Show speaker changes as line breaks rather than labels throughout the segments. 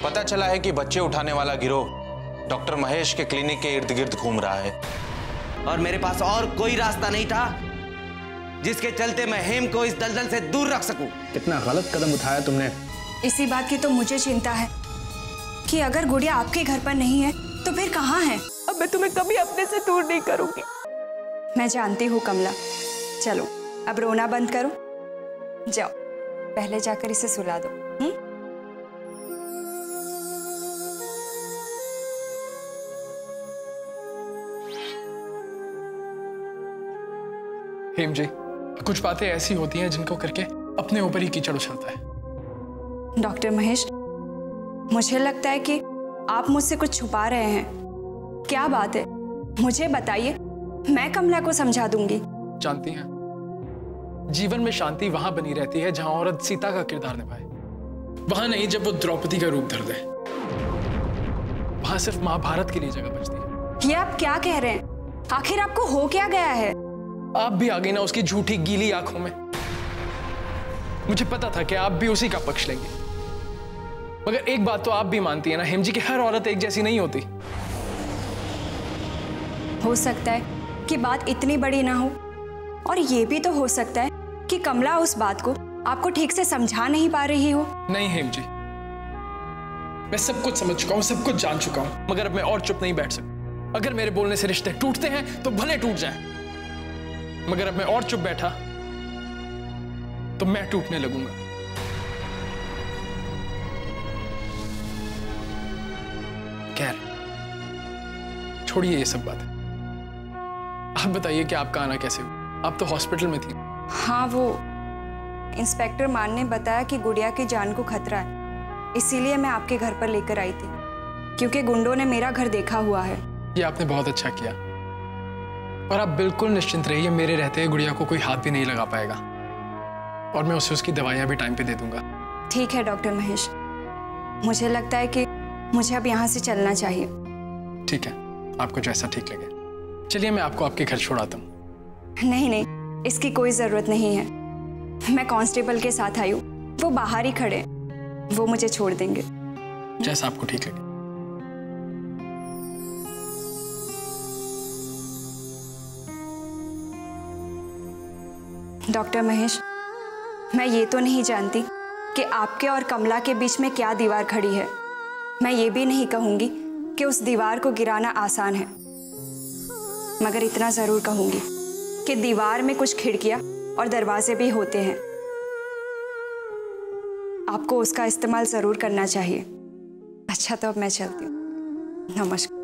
पता चला है कि बच्चे उठाने वाला गिरोह डॉक्टर महेश के क्लिनिक के इर्द गिर्द घूम रहा है
और मेरे पास और कोई रास्ता नहीं था जिसके चलते मैं हेम को इस दलदल से दूर रख सकूं।
कितना गलत कदम उठाया तुमने।
इसी बात की तो मुझे चिंता है कि अगर गुड़िया आपके घर पर नहीं है तो फिर कहाँ है।
अब मैं तुम्हें कभी अपने से दूर नहीं करूंगी।
मैं जानती हूँ कमला, चलो अब रोना बंद करो, जाओ पहले जाकर इसे सुला दो।
हेम जी, कुछ बातें ऐसी होती हैं जिनको करके अपने ऊपर ही कीचड़ उछलता है।
डॉक्टर महेश, मुझे लगता है कि आप मुझसे कुछ छुपा रहे हैं। क्या बात है, मुझे बताइए, मैं कमला को समझा दूंगी।
जानती हैं, जीवन में शांति वहां बनी रहती है जहां औरत सीता का किरदार निभाए, वहां नहीं जब वो द्रौपदी का रूप धर दे। वहां सिर्फ महाभारत के लिए जगह बचती है।
ये आप क्या कह रहे हैं? आखिर आपको हो क्या गया है?
आप भी आ गई ना उसकी झूठी गीली आंखों में। मुझे पता था कि आप भी उसी का पक्ष लेंगे, मगर एक बात तो आप भी मानती है ना हेम जी, कि हर औरत एक जैसी नहीं होती।
हो सकता है कि बात इतनी बड़ी ना हो, और ये भी तो हो सकता है कि कमला उस बात को आपको ठीक से समझा नहीं पा रही हो।
नहीं हेम जी, मैं सब कुछ समझ चुका हूं, सब कुछ जान चुका हूं, मगर अब मैं और चुप नहीं बैठ सकता। अगर मेरे बोलने से रिश्ते टूटते हैं तो भले टूट जाएं, मगर अब मैं और चुप बैठा तो मैं टूटने लगूंगा। खैर छोड़िए ये सब बात। आप बताइए कि आपका आना कैसे हुआ? आप तो हॉस्पिटल में थी।
हाँ, वो इंस्पेक्टर मान ने बताया कि गुड़िया की जान को खतरा है, इसीलिए मैं आपके घर पर लेकर आई थी, क्योंकि गुंडों ने मेरा घर देखा हुआ है।
ये आपने बहुत अच्छा किया, और आप बिल्कुल निश्चिंत रहिए, मेरे रहते गुड़िया को कोई हाथ भी नहीं लगा पाएगा, और मैं उसे उसकी दवाइयां भी टाइम पे दे दूंगा।
ठीक है डॉक्टर महेश, मुझे लगता है कि मुझे अब यहाँ से चलना चाहिए।
ठीक है, आपको जैसा ठीक लगे। चलिए मैं आपको आपके घर छोड़ाता हूँ।
नहीं नहीं, इसकी कोई जरूरत नहीं है, मैं कांस्टेबल के साथ आई हूँ, वो बाहर ही खड़े हैं, वो मुझे छोड़ देंगे।
जैसा आपको ठीक लगे।
डॉक्टर महेश, मैं ये तो नहीं जानती कि आपके और कमला के बीच में क्या दीवार खड़ी है। मैं ये भी नहीं कहूँगी कि उस दीवार को गिराना आसान है, मगर इतना ज़रूर कहूँगी कि दीवार में कुछ खिड़कियाँ और दरवाजे भी होते हैं। आपको उसका इस्तेमाल ज़रूर करना चाहिए। अच्छा, तो अब मैं चलती हूँ। नमस्कार।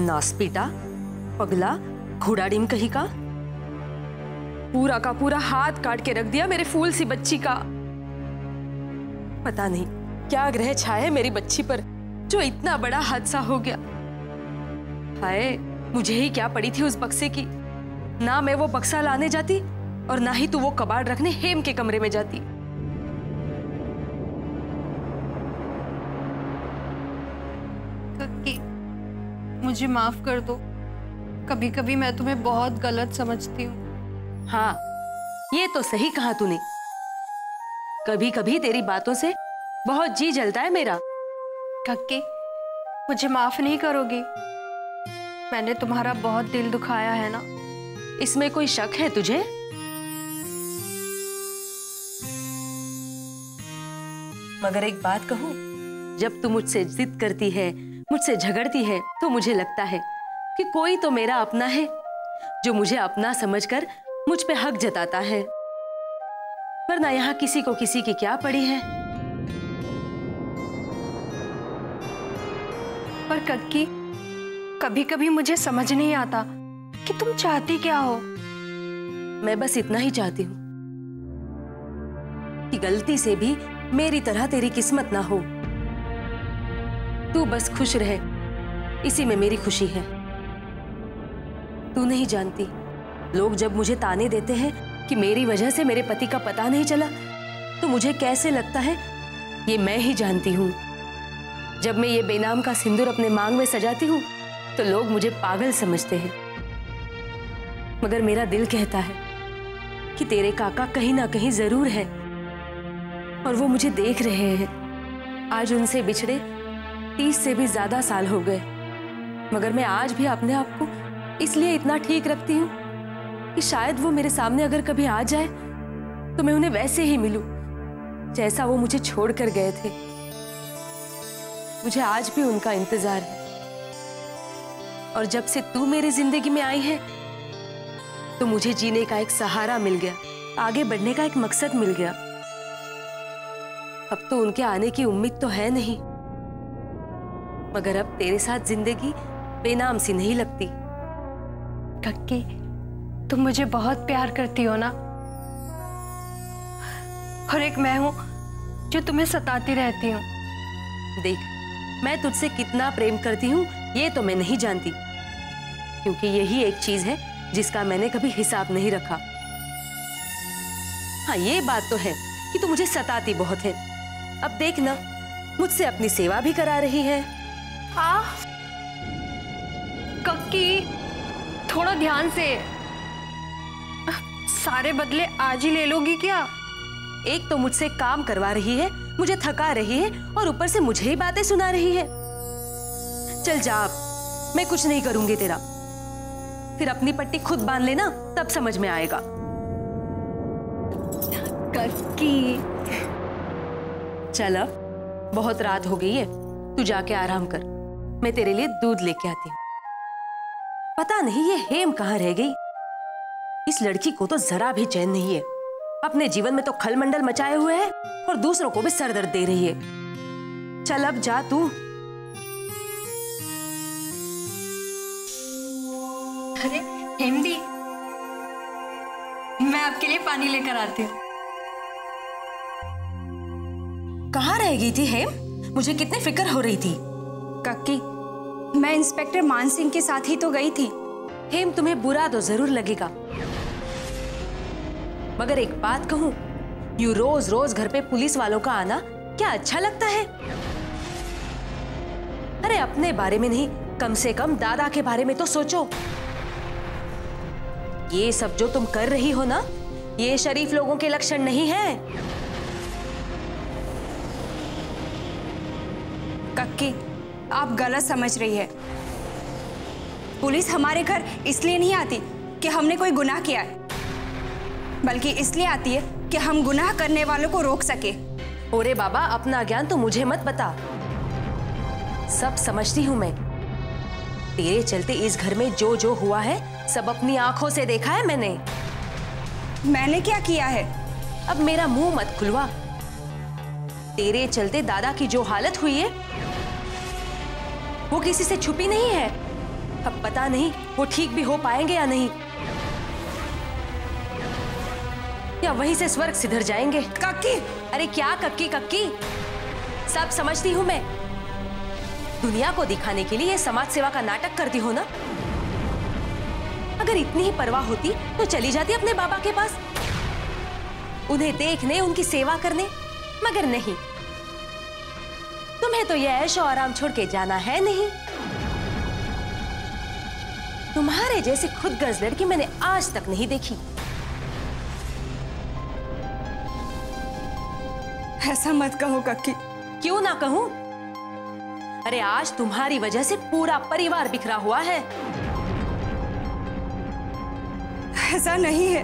नासपीटा, पगला, घुड़ाड़ीम कहीं का, पूरा का पूरा हाथ काट के रख दिया मेरे फूल सी बच्ची का। पता नहीं क्या ग्रह छाए मेरी बच्ची पर, जो इतना बड़ा हादसा हो गया। हाय, मुझे ही क्या पड़ी थी उस बक्से की। ना मैं वो बक्सा लाने जाती, और ना ही तू वो कबाड़ रखने हेम के कमरे में जाती।
मुझे माफ कर दो, कभी कभी मैं तुम्हें बहुत गलत समझती हूँ।
हाँ, ये तो सही कहा तूने। कभी कभी तेरी बातों से बहुत जी जलता है मेरा।
कक्की, मुझे माफ नहीं करोगी? मैंने तुम्हारा बहुत दिल दुखाया है ना।
इसमें कोई शक है तुझे? मगर एक बात कहूं, जब तू मुझसे जिद करती है, मुझसे झगड़ती है, तो मुझे लगता है कि कोई तो मेरा अपना है जो मुझे अपना समझकर मुझ पे हक जताता है, वरना यहाँ किसी को किसी की क्या पड़ी है।
पर कक्की, कभी कभी मुझे समझ नहीं आता कि तुम चाहती क्या हो।
मैं बस इतना ही चाहती हूँ कि गलती से भी मेरी तरह तेरी किस्मत ना हो। तू बस खुश रहे, इसी में मेरी खुशी है। तू नहीं जानती, लोग जब मुझे ताने देते हैं कि मेरी वजह से मेरे पति का पता नहीं चला तो मुझे कैसे लगता है ये मैं ही जानती हूँ। जब मैं ये बेनाम का सिंदूर अपने मांग में सजाती हूँ तो लोग मुझे पागल समझते हैं, मगर मेरा दिल कहता है कि तेरे काका कहीं ना कहीं जरूर है और वो मुझे देख रहे हैं। आज उनसे बिछड़े 30 से भी ज्यादा साल हो गए, मगर मैं आज भी अपने आप को इसलिए इतना ठीक रखती हूँ कि शायद वो मेरे सामने अगर कभी आ जाए तो मैं उन्हें वैसे ही मिलूं जैसा वो मुझे छोड़कर गए थे। मुझे आज भी उनका इंतजार है और जब से तू मेरी जिंदगी में आई है तो मुझे जीने का एक सहारा मिल गया, आगे बढ़ने का एक मकसद मिल गया। अब तो उनके आने की उम्मीद तो है नहीं, मगर अब तेरे साथ जिंदगी बेनाम सी नहीं लगती।
कक्की, तुम मुझे बहुत प्यार करती हो ना, और एक मैं हूं जो तुम्हें सताती रहती हूँ।
देख, मैं तुझसे कितना प्रेम करती हूँ ये तो मैं नहीं जानती, क्योंकि यही एक चीज है जिसका मैंने कभी हिसाब नहीं रखा। हाँ, ये बात तो है कि तू मुझे सताती बहुत है। अब देख ना, मुझसे अपनी सेवा भी करा रही है।
हाँ कक्की, थोड़ा ध्यान से। सारे बदले आज ही ले लोगी क्या?
एक तो मुझसे काम करवा रही है, मुझे थका रही है और ऊपर से मुझे ही बातें सुना रही है। चल जा, अब मैं कुछ नहीं करूंगी तेरा। फिर अपनी पट्टी खुद बांध लेना, तब समझ में आएगा।
कक्की,
चल अब बहुत रात हो गई है, तू जाके आराम कर, मैं तेरे लिए दूध लेके आती हूँ। पता नहीं ये हेम कहाँ रह गई। इस लड़की को तो जरा भी चैन नहीं है, अपने जीवन में तो खलमंडल मचाए हुए है और दूसरों को भी सरदर्द दे रही है। चल अब जा तू।
अरे हेमदी, मैं आपके लिए पानी लेकर आती हूँ।
कहाँ रह गई थी हेम? मुझे कितनी फिक्र हो रही थी।
कक्की, मैं इंस्पेक्टर मान सिंह के साथ ही तो गई थी।
हेम, तुम्हें बुरा तो जरूर लगेगा, मगर एक बात कहूं, यूं रोज रोज घर पे पुलिस वालों का आना क्या अच्छा लगता है? अरे अपने बारे में नहीं, कम से कम दादा के बारे में तो सोचो। ये सब जो तुम कर रही हो ना, ये शरीफ लोगों के लक्षण नहीं है।
कक्की, आप गलत समझ रही है। पुलिस हमारे घर इसलिए नहीं आती कि हमने कोई गुनाह किया है, बल्कि इसलिए आती है कि हम गुनाह करने वालों को रोक सके।
ओरे बाबा, अपना ज्ञान तो मुझे मत बता, सब समझती हूं मैं। तेरे चलते इस घर में जो जो हुआ है सब अपनी आंखों से देखा है मैंने।
मैंने क्या किया है?
अब मेरा मुंह मत खुलवा। तेरे चलते दादा की जो हालत हुई है वो किसी से छुपी नहीं है। अब पता नहीं वो ठीक भी हो पाएंगे या नहीं, या वहीं से स्वर्ग सिधर जाएंगे।
कक्की!
अरे क्या कक्की कक्की, सब समझती हूं मैं। दुनिया को दिखाने के लिए ये समाज सेवा का नाटक करती हो ना। अगर इतनी ही परवाह होती तो चली जाती अपने बाबा के पास, उन्हें देखने, उनकी सेवा करने, मगर नहीं। तुम्हें तो ये ऐशो आराम छोड़ के जाना है नहीं। तुम्हारे जैसी खुदगर्ज लड़की मैंने आज तक नहीं देखी।
ऐसा मत कहो कक्की।
क्यों ना कहूं? अरे आज तुम्हारी वजह से पूरा परिवार बिखरा हुआ है।
ऐसा नहीं है।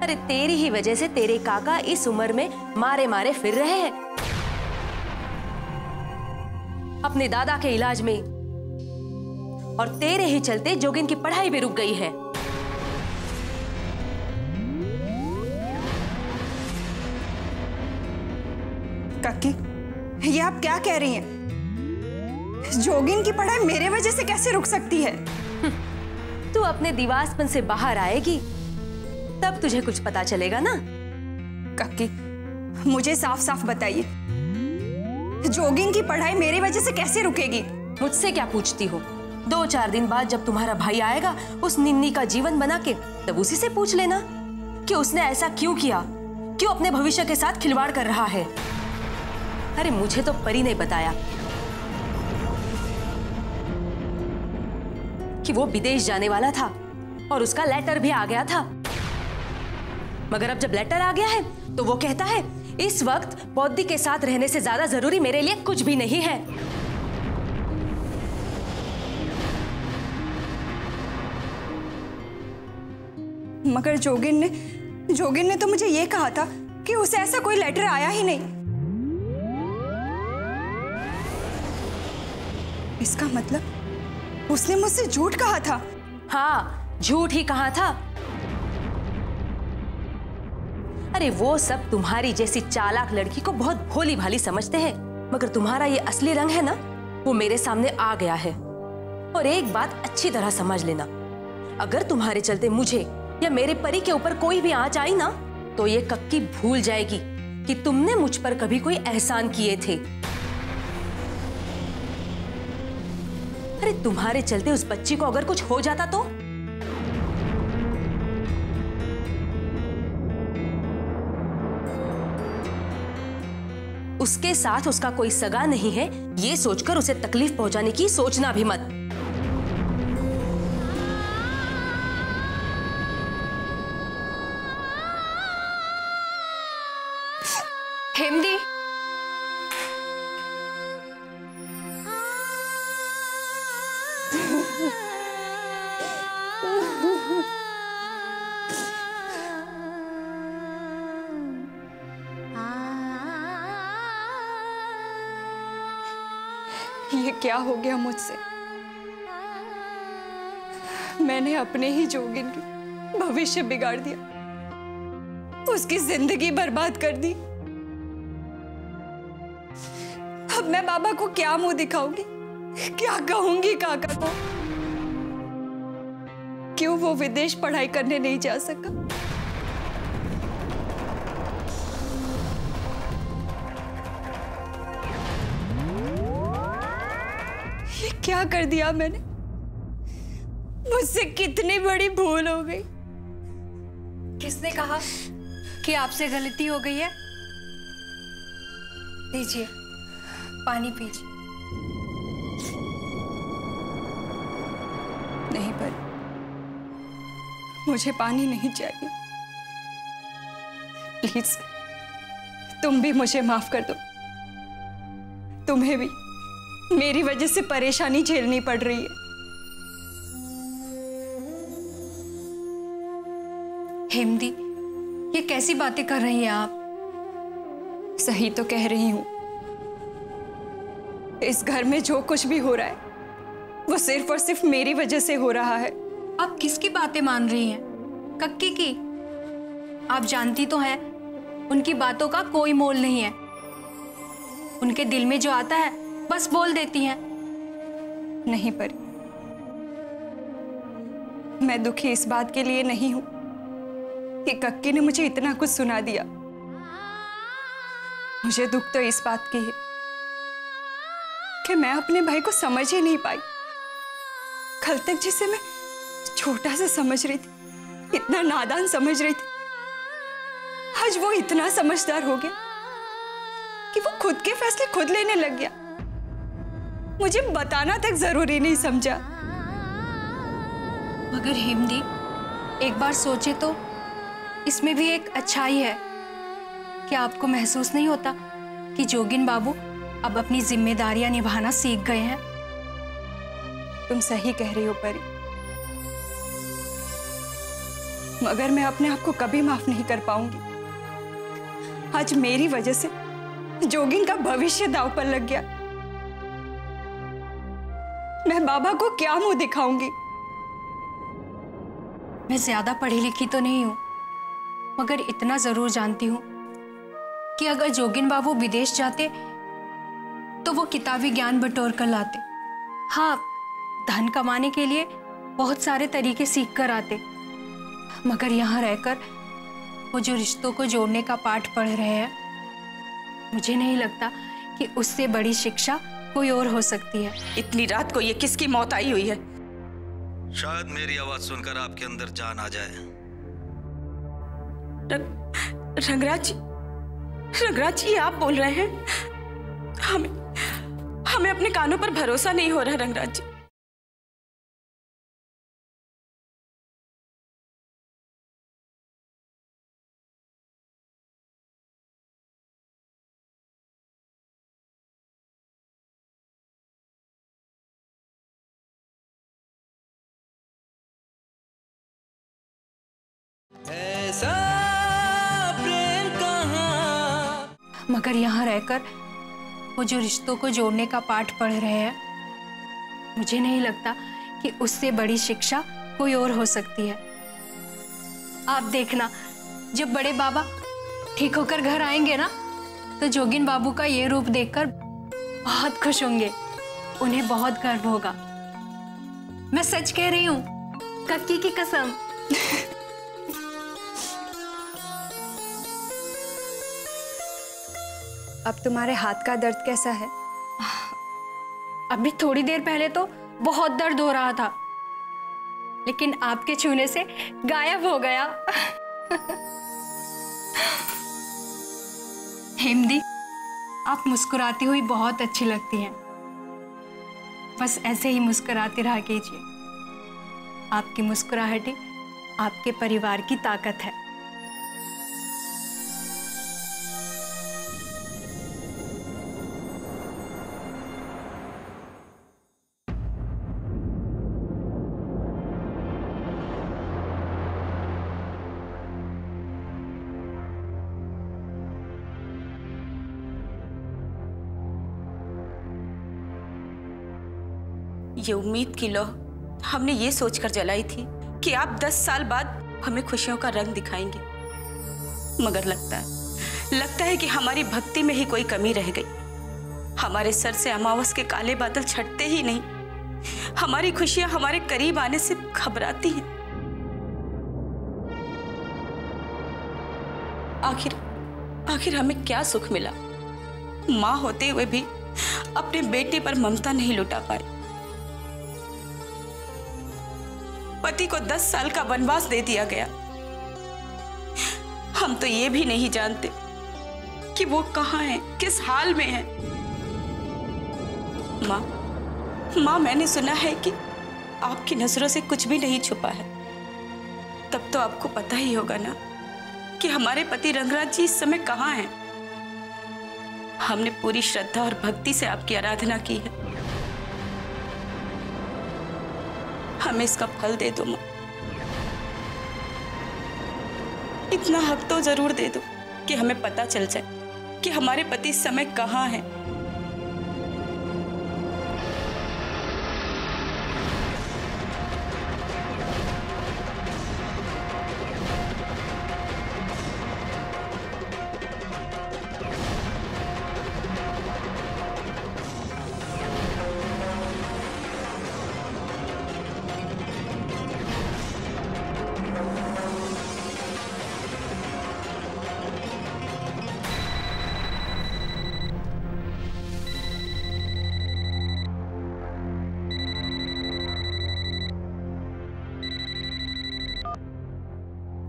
अरे तेरी ही वजह से तेरे काका इस उम्र में मारे मारे फिर रहे हैं, अपने दादा के इलाज में, और तेरे ही चलते जोगिन की पढ़ाई भी रुक गई है।
कक्की, ये आप क्या कह रही हैं? जोगिन की पढ़ाई मेरे वजह से कैसे रुक सकती है?
तू अपने दीवासपन से बाहर आएगी तब तुझे कुछ पता चलेगा ना।
कक्की, मुझे साफ साफ बताइए, जोगिन की पढ़ाई मेरी वजह से कैसे रुकेगी?
मुझसे क्या पूछती हो? 2-4 दिन बाद जब तुम्हारा भाई आएगा उस निन्नी का जीवन बना के, तब उसी से पूछ लेना कि उसने ऐसा क्यों किया, क्यों अपने भविष्य के साथ खिलवाड़ कर रहा है। अरे मुझे तो परी ने बताया कि वो विदेश जाने वाला था और उसका लेटर भी आ गया था। मगर अब जब लेटर आ गया है तो वो कहता है इस वक्त बौद्धि के साथ रहने से ज्यादा जरूरी मेरे लिए कुछ भी नहीं है।
मगर जोगिन ने तो मुझे ये कहा था कि उसे ऐसा कोई लेटर आया ही नहीं। इसका मतलब उसने मुझसे झूठ कहा था।
हाँ, झूठ ही कहा था। अरे वो सब तुम्हारी जैसी चालाक लड़की को बहुत भोली भाली समझते हैं, मगर तुम्हारा ये असली रंग है ना, वो मेरे सामने आ गया है। और एक बात अच्छी तरह समझ लेना, अगर तुम्हारे चलते मुझे या मेरे परी के ऊपर कोई भी आंच आई ना, तो ये कक्की भूल जाएगी कि तुमने मुझ पर कभी कोई एहसान किए थे। अरे तुम्हारे चलते उस बच्ची को अगर कुछ हो जाता तो? उसके साथ उसका कोई सगा नहीं है, ये सोचकर उसे तकलीफ पहुंचाने की सोचना भी मत।
हेमदी,
ये क्या हो गया मुझसे? मैंने अपने ही जोगिन की भविष्य बिगाड़ दिया, उसकी जिंदगी बर्बाद कर दी। अब मैं बाबा को क्या मुंह दिखाऊंगी, क्या कहूंगी काका को? क्यों वो विदेश पढ़ाई करने नहीं जा सका? ये क्या कर दिया मैंने? मुझसे कितनी बड़ी भूल हो गई।
किसने कहा कि आपसे गलती हो गई है? लीजिए, पानी पीजिए।
नहीं पर मुझे पानी नहीं चाहिए। प्लीज तुम भी मुझे माफ कर दो। तुम्हें भी मेरी वजह से परेशानी झेलनी पड़ रही है।
हेमदी, ये कैसी बातें कर रही हैं आप?
सही तो कह रही हूं। इस घर में जो कुछ भी हो रहा है वो सिर्फ और सिर्फ मेरी वजह से हो रहा है।
आप किसकी बातें मान रही हैं? कक्की की? आप जानती तो हैं उनकी बातों का कोई मोल नहीं है। उनके दिल में जो आता है बस बोल देती हैं।
नहीं पर मैं दुखी इस बात के लिए नहीं हूं कि कक्की ने मुझे इतना कुछ सुना दिया। मुझे दुख तो इस बात की है कि मैं अपने भाई को समझ ही नहीं पाई। कल तक जिसे मैं छोटा सा समझ रही थी, इतना नादान समझ रही थी, आज वो इतना समझदार हो गया कि वो खुद के फैसले खुद लेने लग गया। मुझे बताना तक जरूरी नहीं समझा।
मगर हेमदी, एक बार सोचे तो इसमें भी एक अच्छाई है। क्या आपको महसूस नहीं होता कि जोगिन बाबू अब अपनी जिम्मेदारियां निभाना सीख गए हैं?
तुम सही कह रही हो परी, मगर मैं अपने आप को कभी माफ नहीं कर पाऊंगी। आज मेरी वजह से जोगिन का भविष्य दांव पर लग गया। मैं बाबा को क्या मुंह दिखाऊंगी?
मैं ज्यादा पढ़ी लिखी तो नहीं हूं, मगर इतना जरूर जानती हूं कि अगर जोगिन बाबू विदेश जाते तो वो किताबी ज्ञान बटोर कर लाते। हाँ, धन कमाने के लिए बहुत सारे तरीके सीख कर आते, मगर यहाँ रहकर वो जो रिश्तों को जोड़ने का पाठ पढ़ रहे हैं, मुझे नहीं लगता कि उससे बड़ी शिक्षा कोई और हो सकती है।
इतनी रात को ये किसकी मौत आई हुई है?
शायद मेरी आवाज सुनकर आपके अंदर जान आ जाए।
रंगराज जी आप बोल रहे हैं? हमें अपने कानों पर भरोसा नहीं हो रहा रंगराज जी।
ऐसा प्रेम कहाँ।
मगर यहाँ रहकर वो जो रिश्तों को जोड़ने का पाठ पढ़ रहे हैं, मुझे नहीं लगता कि उससे बड़ी शिक्षा कोई और हो सकती है। आप देखना, जब बड़े बाबा ठीक होकर घर आएंगे ना, तो जोगिन बाबू का ये रूप देखकर बहुत खुश होंगे। उन्हें बहुत गर्व होगा। मैं सच कह रही हूँ, कक्की की कसम।
अब तुम्हारे हाथ का दर्द कैसा है?
अभी थोड़ी देर पहले तो बहुत दर्द हो रहा था, लेकिन आपके छूने से गायब हो गया। हिमदी, आप मुस्कुराती हुई बहुत अच्छी लगती हैं। बस ऐसे ही मुस्कुराते रहा कीजिए। आपकी मुस्कुराहटें आपके परिवार की ताकत है।
ये उम्मीद की लौ हमने ये सोचकर जलाई थी कि आप 10 साल बाद हमें खुशियों का रंग दिखाएंगे, मगर लगता है कि हमारी भक्ति में ही कोई कमी रह गई। हमारे सर से अमावस के काले बादल छटते ही नहीं, हमारी खुशियां हमारे करीब आने से घबराती हैं। आखिर हमें क्या सुख मिला? मां होते हुए भी अपने बेटे पर ममता नहीं लुटा पाए। पति को 10 साल का वनवास दे दिया गया। हम तो ये भी नहीं जानते कि वो कहाँ है, किस हाल में है। माँ, मैंने सुना है कि आपकी नजरों से कुछ भी नहीं छुपा है। तब तो आपको पता ही होगा ना कि हमारे पति रंगराज जी इस समय कहाँ हैं। हमने पूरी श्रद्धा और भक्ति से आपकी आराधना की है। हमें इसका फल दे दो माँ। इतना हक तो जरूर दे दो कि हमें पता चल जाए कि हमारे पति इस समय कहाँ हैं।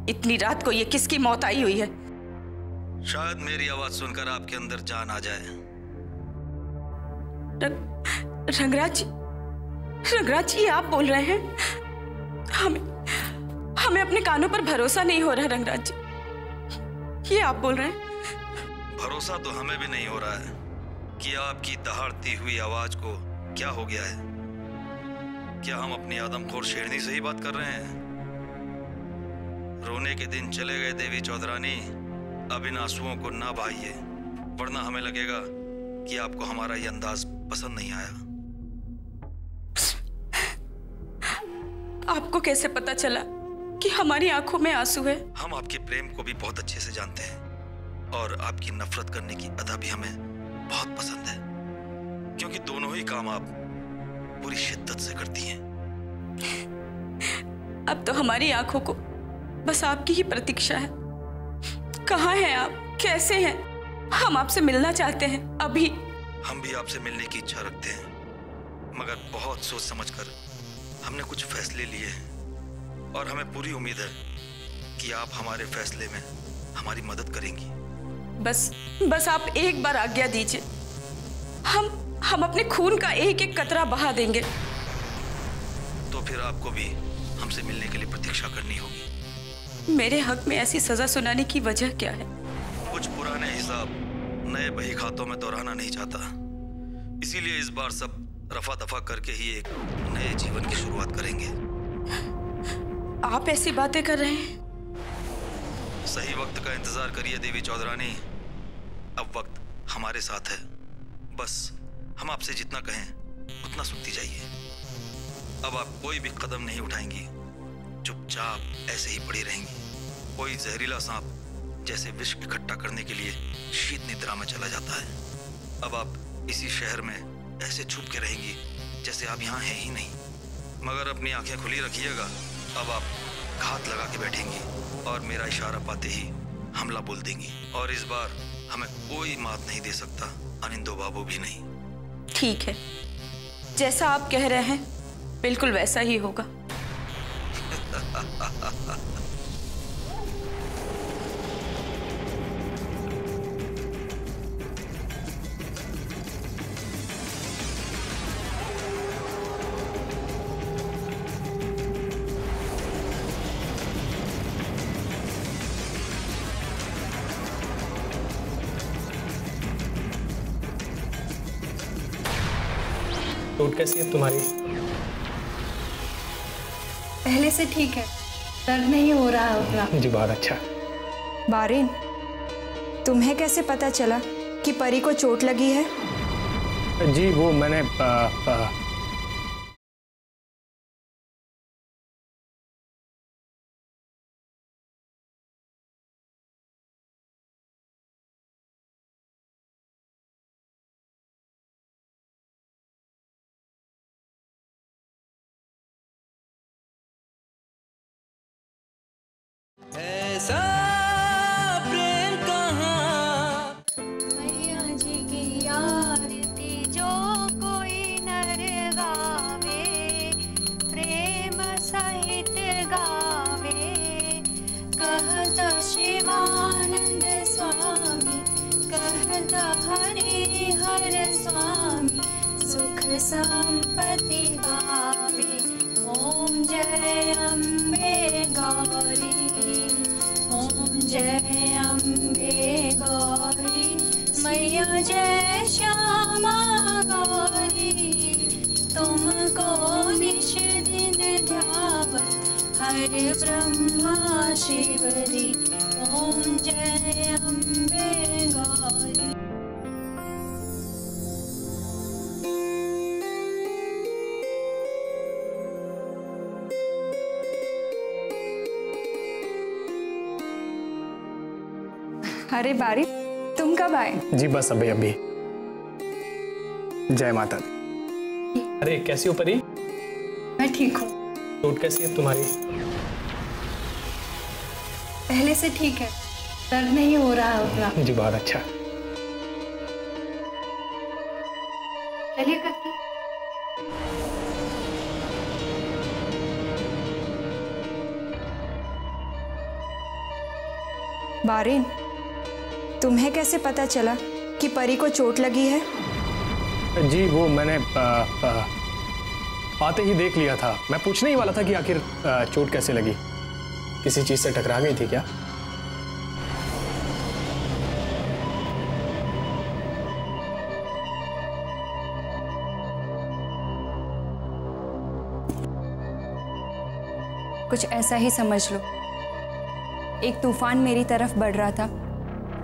इतनी रात को ये किसकी मौत आई हुई है?
शायद मेरी आवाज सुनकर आपके अंदर जान आ जाए।
रंगराज जी आप बोल रहे हैं? हमें अपने कानों पर भरोसा नहीं हो रहा रंगराज जी। ये आप बोल रहे हैं?
भरोसा तो हमें भी नहीं हो रहा है कि आपकी दहाड़ती हुई आवाज को क्या हो गया है। क्या हम अपनी आदमखोर शेरनी से ही बात कर रहे हैं? रोने के दिन चले गए देवी चौधरानी, अब इन आंसुओं को ना बहाइए, वरना हमें लगेगा कि आपको हमारा ये अंदाज पसंद नहीं आया।
आपको कैसे पता चला कि हमारी आंखों में आंसू है?
हम आपके प्रेम को भी बहुत अच्छे से जानते हैं और आपकी नफरत करने की अदा भी हमें बहुत पसंद है, क्योंकि दोनों ही काम आप पूरी शिद्दत से करती हैं।
अब तो हमारी आंखों को बस आपकी ही प्रतीक्षा है। कहाँ हैं आप? कैसे हैं? हम आपसे मिलना चाहते हैं अभी।
हम भी आपसे मिलने की इच्छा रखते हैं, मगर बहुत सोच समझकर हमने कुछ फैसले लिए हैं और हमें पूरी उम्मीद है कि आप हमारे फैसले में हमारी मदद करेंगी।
बस आप एक बार आज्ञा दीजिए, हम अपने खून का एक एक कतरा बहा देंगे।
तो फिर आपको भी हमसे मिलने के लिए प्रतीक्षा करनी होगी।
मेरे हक में ऐसी सजा सुनाने की वजह क्या है?
कुछ पुराने हिसाब नए बही खातों में दोहराना नहीं चाहता, इसीलिए इस बार सब रफा दफा करके ही एक नए जीवन की शुरुआत करेंगे।
आप ऐसी बातें कर रहे हैं?
सही वक्त का इंतजार करिए देवी चौधरानी, अब वक्त हमारे साथ है। बस हम आपसे जितना कहें उतना सुनती जाइए। अब आप कोई भी कदम नहीं उठाएंगी, चुपचाप ऐसे ही पड़ी रहेंगी। कोई जहरीला सांप जैसे विष इकट्ठा करने के लिए शीत निद्रा में चला जाता है। अब आप इसी शहर में ऐसे छुप के रहेंगी जैसे आप यहाँ हैं ही नहीं, मगर अपनी आंखें खुली रखिएगा। अब आप घात लगा के बैठेंगी और मेरा इशारा पाते ही हमला बोल देंगी, और इस बार हमें कोई मात नहीं दे सकता, अनिंदो बाबू भी नहीं।
ठीक है, जैसा आप कह रहे हैं बिल्कुल वैसा ही होगा।
चोट कैसी है तुम्हारी?
पहले से ठीक है, दर्द नहीं हो रहा है उतना।
जी बहुत अच्छा।
बारिन, तुम्हें कैसे पता चला कि परी को चोट लगी है?
जी वो मैंने
ऐसा प्रेम कहाँ।
मैया जी की आरती जो कोई नर गावे, प्रेम सहित गावे। कहता शिवानंद स्वामी, कहता हरि हर स्वामी, सुख संपत्ति गावे। ओम जय अम्बे गौरी, ओम जय अम्बे गौरी। मैया जय श्यामा गौरी, तुमको निश दिन ध्यावत हर ब्रह्मा शिवरी। ओम जय अम्बे गौरी।
अरे बारी, तुम कब आए?
जी बस अभी अभी। जय माता दी। अरे कैसी हो परी?
मैं ठीक हूँ।
चोट कैसी है तुम्हारी?
पहले से ठीक है, दर्द नहीं हो रहा है उतना।
जी बहुत अच्छा।
चलिए करके।
बारिन, तुम्हें कैसे पता चला कि परी को चोट लगी है?
जी वो मैंने आते ही देख लिया था। मैं पूछने ही वाला था कि आखिर चोट कैसे लगी, किसी चीज से टकरा गई थी क्या?
कुछ ऐसा ही समझ लो। एक तूफान मेरी तरफ बढ़ रहा था,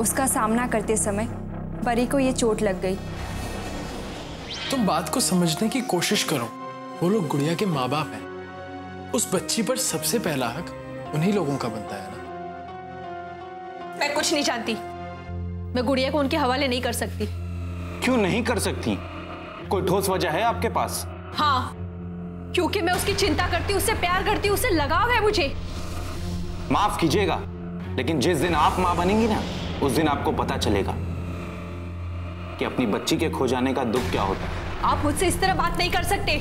उसका सामना करते समय परी को ये चोट लग गई।
तुम बात को समझने की कोशिश करो। वो लोग गुड़िया के माँ बाप हैं। उस बच्ची पर सबसे पहला हक उन्हीं लोगों का बनता है ना।
मैं कुछ नहीं जानती। मैं गुड़िया को उनके हवाले नहीं कर सकती।
क्यों नहीं कर सकती? कोई ठोस वजह है आपके पास?
हाँ, क्योंकि मैं उसकी चिंता करती हूँ, उससे प्यार करती हूँ, उससे लगाव है मुझे।
माफ कीजिएगा, लेकिन जिस दिन आप मां बनेंगी ना, उस दिन आपको पता चलेगा कि अपनी बच्ची के खो जाने का दुख क्या होता है।
आप मुझसे इस तरह बात नहीं कर सकते।